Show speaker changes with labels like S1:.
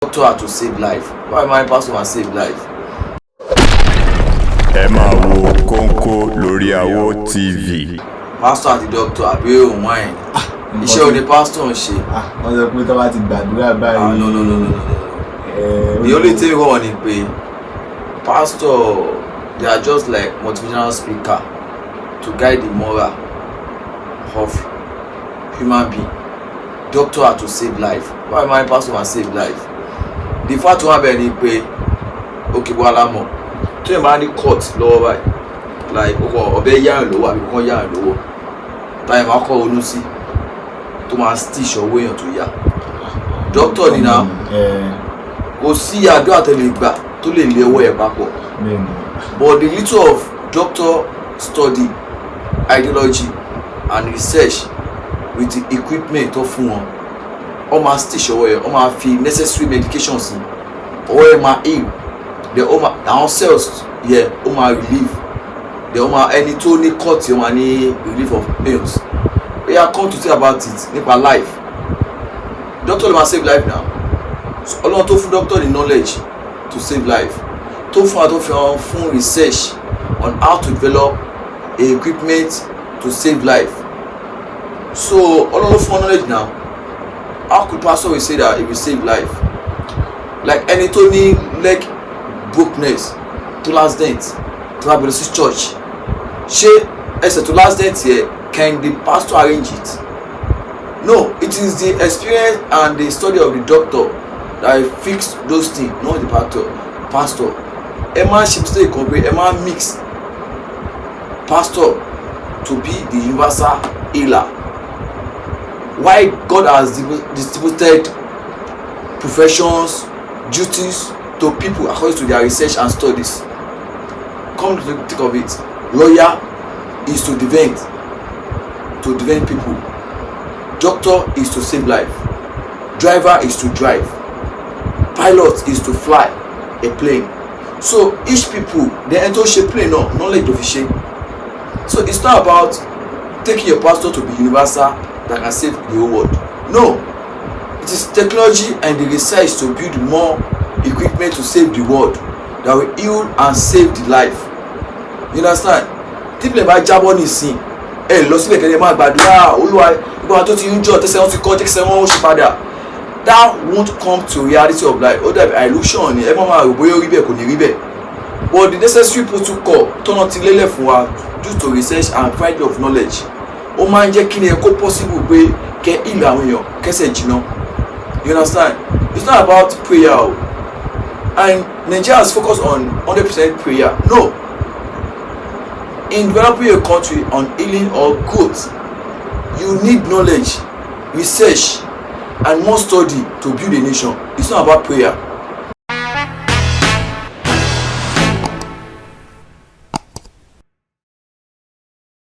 S1: doctor to save life. Why my pastor must save life?
S2: Ẹ máa wo Kónkó lórí Àwo TV.
S1: Pastor àti doctor àbí òun wáìn. Iṣẹ́ òní pastor ń ṣe.
S3: Wọ́n sọ pé tó bá ti gbàdúrà báyìí.
S1: No. The only thing we want is pé pastor, they are just like motivational speaker to guide the moral of human being. Doctor are to save life. Why my pastor must save life? The fact one bẹ́ẹ̀ ni pé okay wàhálà mọ̀ tí èèyàn bá ní court lọ́wọ́ báyìí like ọbẹ̀ yáyàn lówó àbí kán yáyàn lówó táyà máa kọ́ ronú sí tó máa stitch ọwọ́ èèyàn tó yá. Doctor ni na kò sí àdúrà tẹ́lẹ̀ gbà tó lè lé ọwọ́ ẹ̀ papọ̀. But the little of doctor study, ideology and research with the equipment tó fún wọn, wọ́n máa stitch ọwọ́ ẹ̀, wọ́n máa fi necessary medications sí ọwọ́ ẹ̀ máa heal, then àwọn cells yẹ ó máa relieve, then wọ́n máa ẹni tó ní cut wọ́n máa ní relief of pains. We are come to think about it nípa life. Doctor ló máa save life now. Ọlọ́run tó fún doctor the knowledge to save life, tó fún àtọ́fẹ́ fún research on how to develop a equipment to save life. So Ọlọ́run fún knowledge now. How could pastor will say that he will save life? Like ẹni tó ní leg brokenness to last dent to have been to church, ṣé ẹsẹ̀ to last dent here, can the pastor arrange it? No, it is the experience and the study of the doctor that fix those things, not the pastor. Ẹ máa ṣe mistake kan pé ẹ máa mix pastor to be the universal healer. Why God has distributed professions, duties to people according to their research and studies. Come to think of it, lawyer is to defend people. Doctor is to save life. Driver is to drive. Pilot is to fly a plane. So each people they enter shape plane no knowledge of shape. So it's not about taking your pastor to be universal that can save the whole world. No, it is technology and the research to build more equipment to save the world that will heal and save the life. You understand? Tíbi bá jábọ́ nísìn ẹ lọ síbẹ̀ kẹ́lẹ́ máa gbàdúrà Olúwa ìgbà tó ti ń jọ tẹ́sẹ̀ wọn ti kọ́ tẹ́sẹ̀ wọn ó ṣe padà. That won't come to reality of life. Ó dàbí illusion ni ẹ máa rò bóyá ó rí bẹ́ẹ̀ kò ní rí bẹ́ẹ̀. But the necessary protocol tọ́nà ti lélẹ̀ fún wa due to research and variety of knowledge ó máa ń jẹ́ kí ni ẹ kó possible pé kẹ́ ìlú àwọn èèyàn kẹ́sẹ̀ jìnnà. You understand? It's not about prayer o. And Nigeria has focused on 100% prayer. No. In developing a country on healing or growth, you need knowledge, research, and more study to build a nation. It's not about prayer.